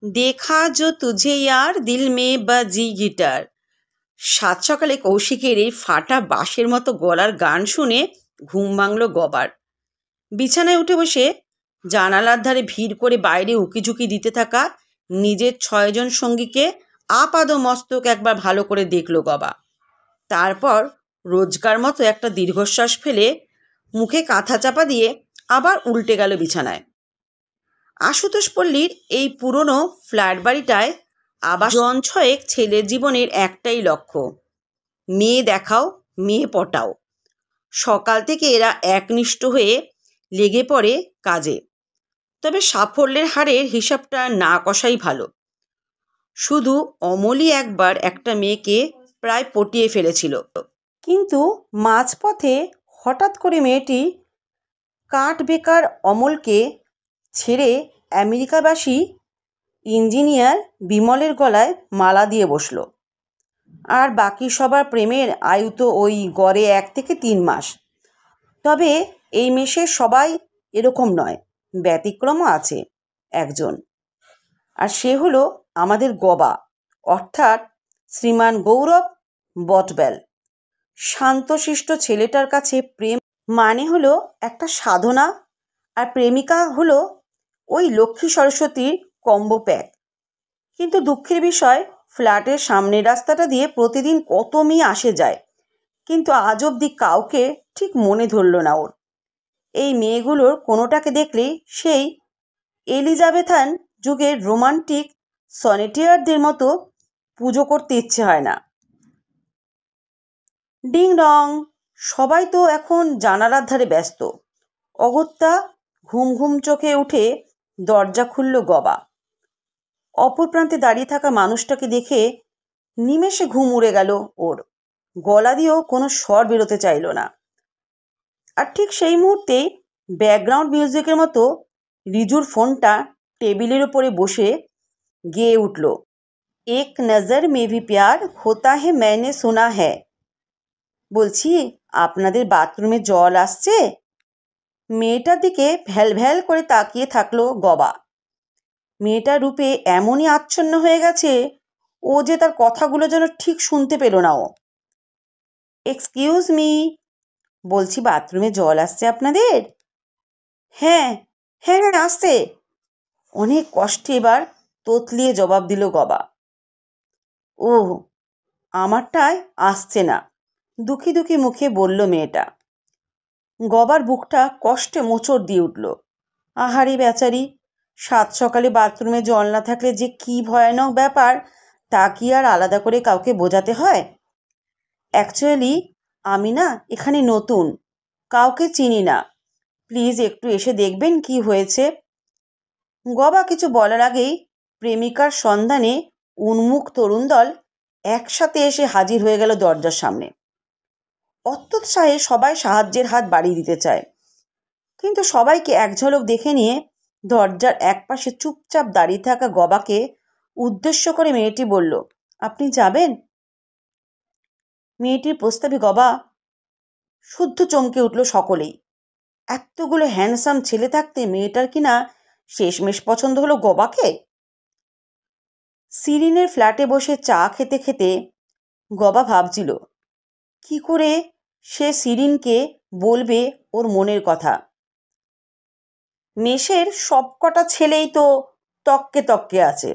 দেখা जो तुझे यार दिल में বাজি গিটার। সাত সকালে কৌশিকের এই ফাটা বাঁশের মতো গলার গান শুনে ঘুম ভাঙল গবার। বিছানায় উঠে বসে জানালার ধারে ভিড় করে বাইরে উকিঝুঁকি দিতে থাকা নিজের 6 জন সঙ্গীকে আপাদ মস্তক একবার ভালো করে দেখল গবা। তারপর রোজকার মতো একটা দীর্ঘশ্বাস ফেলে মুখে কাঁথা চাপা দিয়ে আবার উল্টে গেল বিছানায়। আশুতোষ পল্লীর এই পুরনো ফ্ল্যাট বাড়িটায় আবার জন ছয়েক ছেলের জীবনের একটাই লক্ষ্য, মেয়ে দেখাও, মেয়ে পটাও। সকাল থেকে এরা একনিষ্ঠ হয়ে লেগে পড়ে কাজে। তবে সাফল্যের হারের হিসাবটা না কষাই ভালো। শুধু অমলই একবার একটা মেয়েকে প্রায় পটিয়ে ফেলেছিল, কিন্তু মাঝপথে হঠাৎ করে মেয়েটি কাঠ বেকার অমলকে ছেড়ে আমেরিকাবাসী ইঞ্জিনিয়ার বিমলের গলায় মালা দিয়ে বসল। আর বাকি সবার প্রেমের আয়ু তো ওই গড়ে 1 থেকে 3 মাস। তবে এই মেশের সবাই এরকম নয়, ব্যতিক্রমও আছে একজন, আর সে হলো আমাদের গবা, অর্থাৎ শ্রীমান গৌরব বটব্যাল। শান্তশিষ্ট ছেলেটার কাছে প্রেম মানে হলো একটা সাধনা, আর প্রেমিকা হলো ওই লক্ষ্মী সরস্বতীর কম্বো প্যাক। কিন্তু দুঃখের বিষয়, ফ্ল্যাটের সামনের রাস্তাটা দিয়ে প্রতিদিন কত মেয়ে আসে যায়, কিন্তু আজ অবধি কাউকে ঠিক মনে ধরল না ওর। এই মেয়েগুলোর কোনোটাকে দেখলেই সেই এলিজাবেথান যুগের রোমান্টিক সনেটিয়ারদের মতো পুজো করতে ইচ্ছে হয় না। ডিং ডং, সবাই তো এখন জানালার ধারে ব্যস্ত। অগত্যা ঘুম ঘুম চোখে উঠে দরজা খুলল গবা। অপর প্রান্তে দাঁড়িয়ে থাকা মানুষটাকে দেখে নিমেষে ঘুম উড়ে গেল ওর। গলা দিয়েও কোনো স্বর বেরোতে চাইল না। আর ঠিক সেই মুহূর্তেই ব্যাকগ্রাউন্ড মিউজিকের মতো রিজুর ফোনটা টেবিলের উপরে বসে গেয়ে উঠল, এক নজর মে ভি প্যার হোতা হে मैंने सुना है। বলছি, আপনাদের বাথরুমে জল আসছে? মেয়েটার দিকে ভ্যাল ভ্যাল করে তাকিয়ে থাকলো গবা। মেয়েটার রূপে এমনই আচ্ছন্ন হয়ে গেছে ও যে তার কথাগুলো যেন ঠিক শুনতে পেল না ও। এক্সকিউজ মি, বলছি বাথরুমে জল আসছে আপনাদের? হ্যাঁ হ্যাঁ হ্যাঁ আসছে, অনেক কষ্টে এবার তোতলিয়ে জবাব দিল গবা। ও, আমারটায় আসছে না, দুঃখী দুঃখী মুখে বলল মেয়েটা। গবার বুকটা কষ্টে মোচড় দিয়ে উঠল। আহারে বেচারি, সাত সকালে বাথরুমে জল না থাকলে যে কি ভয়ানক ব্যাপার তা কি আর আলাদা করে কাউকে বোঝাতে হয়? অ্যাকচুয়ালি আমি না এখানে নতুন, কাউকে চিনি না, প্লিজ একটু এসে দেখবেন কি হয়েছে। গবা কিছু বলার আগেই প্রেমিকার সন্ধানে উন্মুখ তরুণ দল একসাথে এসে হাজির হয়ে গেল দরজার সামনে। অত্যুৎসাহে সবাই সাহায্যের হাত বাড়িয়ে দিতে চায়, কিন্তু সবাইকে এক ঝলক দেখে নিয়ে দরজার একপাশে চুপচাপ দাঁড়িয়ে থাকা গবাকে উদ্দেশ্য করে মেয়েটি বলল, আপনি যাবেন? মেয়েটির প্রস্তাবে গবা শুদ্ধ চমকে উঠল সকলেই। এতগুলো হ্যান্ডসাম ছেলে থাকতে মেয়েটার কিনা শেষমেশ পছন্দ হলো গবাকে। সিরিনের ফ্ল্যাটে বসে চা খেতে খেতে গবা ভাবছিল কি করে সে সিরিনকে বলবে ওর মনের কথা। মেশের সবকটা ছেলেই তো তককে তককে আছে,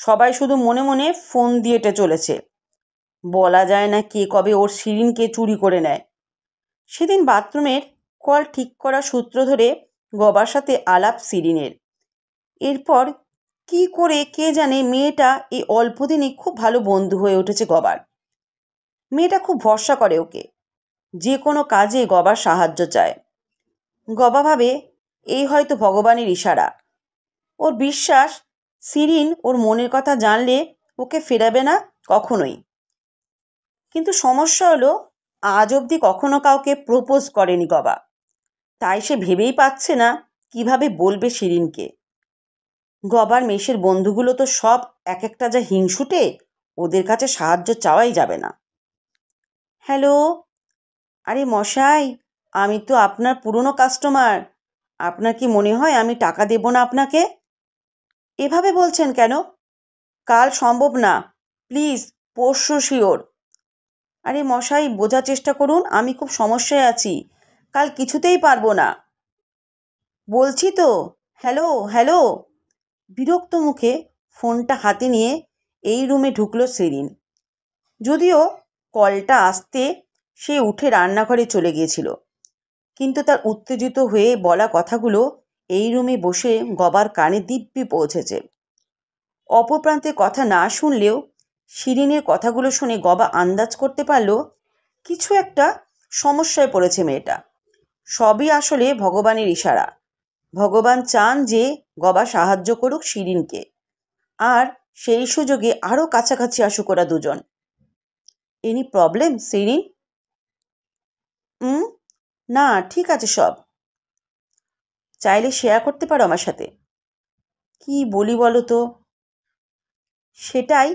সবাই শুধু মনে মনে ফোন দিয়েটে চলেছে। বলা যায় না কে কবে ওর সিরিনকে চুরি করে নেয়। সেদিন বাথরুমের কল ঠিক করা সূত্র ধরে গবার সাথে আলাপ সিরিনের। এরপর কি করে কে জানে মেয়েটা এই অল্প দিনই খুব ভালো বন্ধু হয়ে উঠেছে গবার। মেয়েটা খুব ভরসা করে ওকে, যে কোনো কাজে গবার সাহায্য চায়। গবা ভাবে এই হয়তো ভগবানের ইশারা। ওর বিশ্বাস সিরিন ওর মনের কথা জানলে ওকে ফেরাবে না কখনোই। কিন্তু সমস্যা হলো আজ অবধি কখনো কাউকে প্রপোজ করেনি গবা, তাই সে ভেবেই পাচ্ছে না কিভাবে বলবে সিরিনকে। গবার মেশের বন্ধুগুলো তো সব এক একটা যা হিংসুটে, ওদের কাছে সাহায্য চাওয়াই যাবে না। হ্যালো, আরে মশাই, আমি তো আপনার পুরনো কাস্টমার, আপনার কি মনে হয় আমি টাকা দেব না আপনাকে? এভাবে বলছেন কেন? কাল সম্ভব না, প্লিজ পরশু শিওর। আরে মশাই, বোঝার চেষ্টা করুন, আমি খুব সমস্যায় আছি, কাল কিছুতেই পারবো না। বলছি তো, হ্যালো হ্যালো। বিরক্ত মুখে ফোনটা হাতে নিয়ে এই রুমে ঢুকলো সেরিন। যদিও কলটা আসতে সে উঠে রান্নাঘরে চলে গিয়েছিল, কিন্তু তার উত্তেজিত হয়ে বলা কথাগুলো এই রুমে বসে গবার কানে দিব্যি পৌঁছেছে। অপর প্রান্তে কথা না শুনলেও শিরিনের কথাগুলো শুনে গবা আন্দাজ করতে পারল কিছু একটা সমস্যায় পড়েছে মেয়েটা। সবই আসলে ভগবানের ইশারা। ভগবান চান যে গবা সাহায্য করুক শিরিনকে, আর সেই সুযোগে আরও কাছাকাছি আসুক ওরা দুজন। Any problem Shirin? না, ঠিক আছে সব। চাইলে শেয়ার করতে পারো আমার সাথে। কি বলি বলো তো? সেটাই,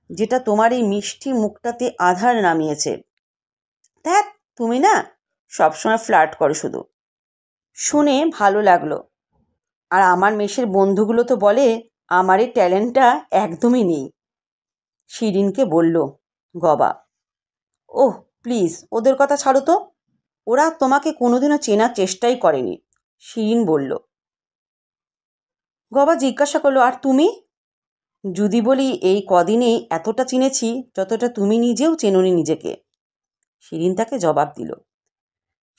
যেটা তোমার এই মিষ্টি মুখটাতে আধার নামিয়েছে। ধ্যাৎ, তুমি না সবসময় ফ্লার্ট করো শুধু। শুনে ভালো লাগলো। আর আমার মেশের বন্ধুগুলো তো বলে আমার এই ট্যালেন্টটা একদমই নেই। শিরিনকে বলল গবা। ওহ প্লিজ, ওদের কথা ছাড়ো তো। ওরা তোমাকে কোনোদিনও চেনার চেষ্টাই করেনি, শিরিন বলল। গবা জিজ্ঞাসা করলো, আর তুমি? যদি বলি এই কদিনেই এতটা চিনেছি যতটা তুমি নিজেও চেনোনি নিজেকে, শিরিন তাকে জবাব দিল।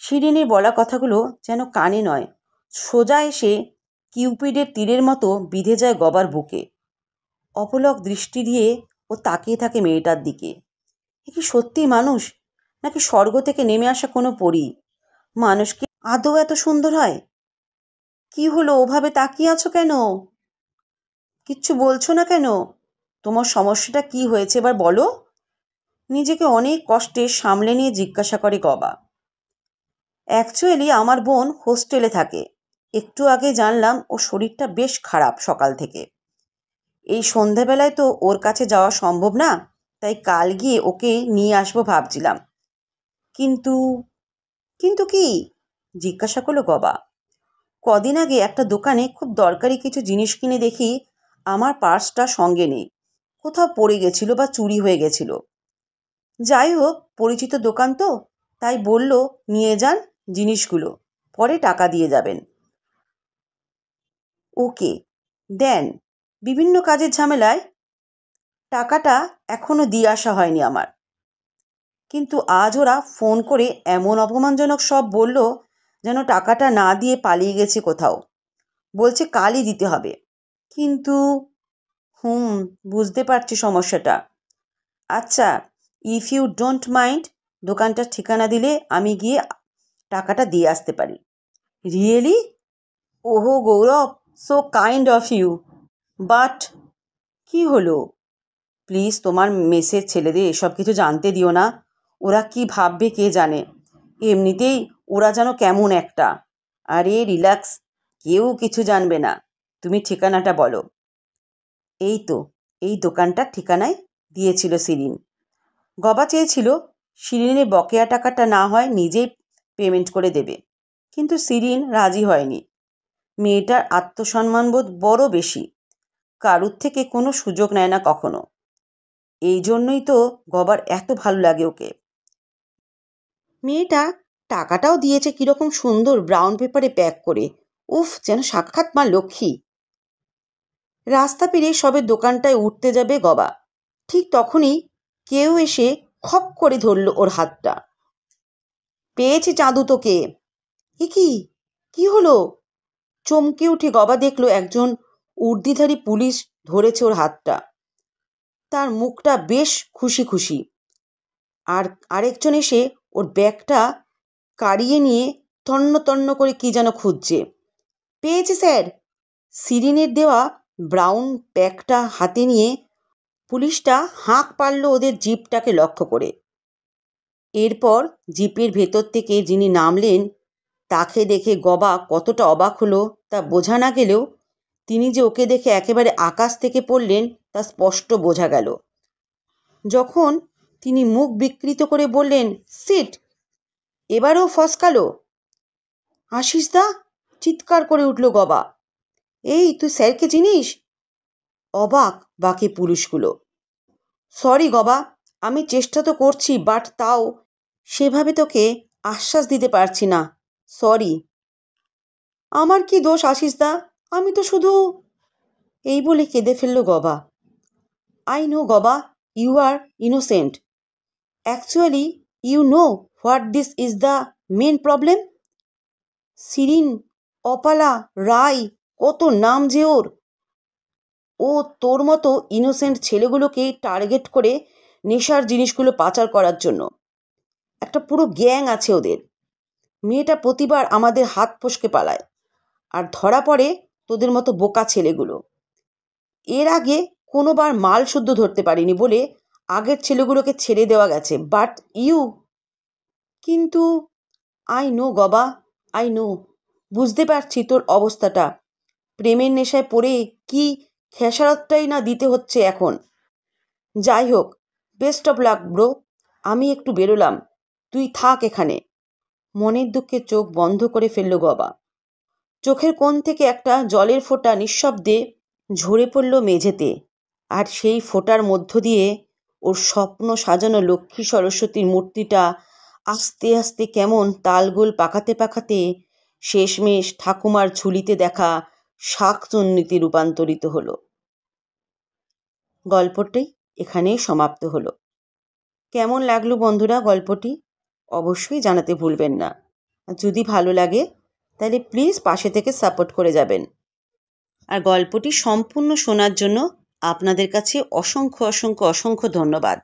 শিরিনের বলা কথাগুলো যেন কানে নয়, সোজা এসে কিউপিডের তীরের মতো বিঁধে যায় গবার বুকে। অপলক দৃষ্টি দিয়ে ও তাকিয়ে থাকে মেয়েটার দিকে। এ কি সত্যিই মানুষ, নাকি স্বর্গ থেকে নেমে আসা কোনো পরী? মানুষ কি আদৌ এত সুন্দর হয়? কি হলো, ওভাবে তাকিয়ে আছো কেন? কিচ্ছু বলছো না কেন? তোমার সমস্যাটা কি হয়েছে এবার বলো। নিজেকে অনেক কষ্টে সামলে নিয়ে জিজ্ঞাসা করে গবা। অ্যাকচুয়ালি আমার বোন হোস্টেলে থাকে। একটু আগে জানলাম ওর শরীরটা বেশ খারাপ সকাল থেকে। এই সন্ধেবেলায় তো ওর কাছে যাওয়া সম্ভব না, তাই কাল গিয়ে ওকে নিয়ে আসবো ভাবছিলাম। কিন্তু কিন্তু কি? জিজ্ঞাসা করলো গবা। কদিন আগে একটা দোকানে খুব দরকারি কিছু জিনিস কিনে দেখি আমার পার্সটা সঙ্গে নেই, কোথাও পড়ে গেছিল বা চুরি হয়ে গেছিল। যাই হোক, পরিচিত দোকান তো, তাই বলল নিয়ে যান জিনিসগুলো, পরে টাকা দিয়ে যাবেন। ওকে দেন। বিভিন্ন কাজের ঝামেলায় টাকাটা এখনো দিয়ে আসা হয়নি আমার। কিন্তু আজ ওরা ফোন করে এমন অপমানজনক সব বলল যেন টাকাটা না দিয়ে পালিয়ে গেছে কোথাও। বলছে কালই দিতে হবে। কিন্তু বুঝতে পারছি সমস্যাটা। আচ্ছা, ইফ ইউ ডোন্ট মাইন্ড, দোকানটার ঠিকানা দিলে আমি গিয়ে টাকাটা দিয়ে আসতে পারি। রিয়েলি? ওহো Gaurav, so kind of you. But কি হলো? প্লিজ তোমার মেসের ছেলেদের এসব কিছু জানতে দিও না। ওরা কি ভাববে কে জানে। এমনিতেই ওরা যেন কেমন একটা। আরে রিল্যাক্স, কেউ কিছু জানবে না। তুমি ঠিকানাটা বলো। এই তো, এই দোকানটার ঠিকানায় দিয়েছিল শিরিন। গবা চেয়েছিল শিরিনের বকেয়া টাকাটা না হয় নিজেই পেমেন্ট করে দেবে, কিন্তু শিরিন রাজি হয়নি। মেয়েটার আত্মসম্মানবোধ বড় বেশি, কারুর থেকে কোনো সুযোগ নেয় না কখনো। এই জন্যই তো গবার এত ভালো লাগে ওকে। মেয়েটা টাকাটাও দিয়েছে কীরকম সুন্দর ব্রাউন পেপারে প্যাক করে। উফ, যেন সাক্ষাৎ মা লক্ষ্মী। রাস্তা পেরিয়ে সবে দোকানটায় উঠতে যাবে গবা, ঠিক তখনই কেউ এসে খপ করে ধরল ওর হাতটা। পেয়েছি চাঁদু তোকে। এ কি, কি হলো? চমকে উঠে গবা দেখলো একজন উর্দিধারী পুলিশ ধরেছে ওর হাতটা। তার মুখটা বেশ খুশি খুশি। আর আরেকজন এসে ওর ব্যাগটা কাড়িয়ে নিয়ে তন্ন তন্ন করে কি যেন খুঁজছে। পেয়েছে স্যার। শিরিনের দেওয়া ব্রাউন ব্যাগটা হাতে নিয়ে পুলিশটা হাঁক পারল ওদের জিপটাকে লক্ষ্য করে। এরপর জিপের ভেতর থেকে যিনি নামলেন তাকে দেখে গবা কতটা অবাক হলো তা বোঝা না গেলেও তিনি যে ওকে দেখে একেবারে আকাশ থেকে পড়লেন তা স্পষ্ট বোঝা গেল। যখন তিনি মুখ বিকৃত করে বললেন, সিট, এবারেও ফসকালো। আশিস দা, চিৎকার করে উঠল গবা। এই তুই স্যারকে চিনিস? অবাক বাকি পুরুষগুলো। সরি গবা, আমি চেষ্টা তো করছি, বাট তাও সেভাবে তোকে আশ্বাস দিতে পারছি না। সরি। আমার কি দোষ আশিসদা? আমি তো শুধু... এই বলে কেঁদে ফেলল Goba. I know Goba, you are innocent. Actually you know what this is the main problem. Shirin, Apala, Rai, কত নাম যে ওর। ও তোর মতো ইনোসেন্ট ছেলেগুলোকে টার্গেট করে নেশার জিনিসগুলো পাচার করার জন্য। একটা পুরো গ্যাং আছে ওদের। মেয়েটা প্রতিবার আমাদের হাত ফসকে পালায়, আর ধরা পড়ে তোদের মতো বোকা ছেলেগুলো। এর আগে কোনোবার মাল শুদ্ধ ধরতে পারিনি বলে আগের ছেলেগুলোকে ছেড়ে দেওয়া গেছে, বাট ইউ... কিন্তু আই নো গবা, আই নো। বুঝতে পারছি তোর অবস্থাটা। প্রেমের নেশায় পড়ে কি খেসারতটাই না দিতে হচ্ছে এখন। যাই হোক, বেস্ট অফ লাক ব্রো। আমি একটু বেরোলাম, তুই থাক এখানে। মনের দুঃখে চোখ বন্ধ করে ফেলল গবা। চোখের কোণ থেকে একটা জলের ফোঁটা নিঃশব্দে ঝরে পড়ল মেঝেতে, আর সেই ফোঁটার মধ্য দিয়ে ওর স্বপ্ন সাজানো লক্ষ্মী সরস্বতীর মূর্তিটা আস্তে আস্তে কেমন তালগোল পাকাতে পাকাতে শেষমেশ ঠাকুমার ঝুলিতে দেখা শাকচুন্নিতে রূপান্তরিত হলো। গল্পটি এখানেই সমাপ্ত হলো। কেমন লাগলো বন্ধুরা গল্পটি? অবশ্যই জানাতে ভুলবেন না। যদি ভালো লাগে তাহলে প্লিজ পাশে থেকে সাপোর্ট করে যাবেন। আর গল্পটি সম্পূর্ণ শোনার জন্য আপনাদের কাছে অসংখ্য অসংখ্য অসংখ্য ধন্যবাদ।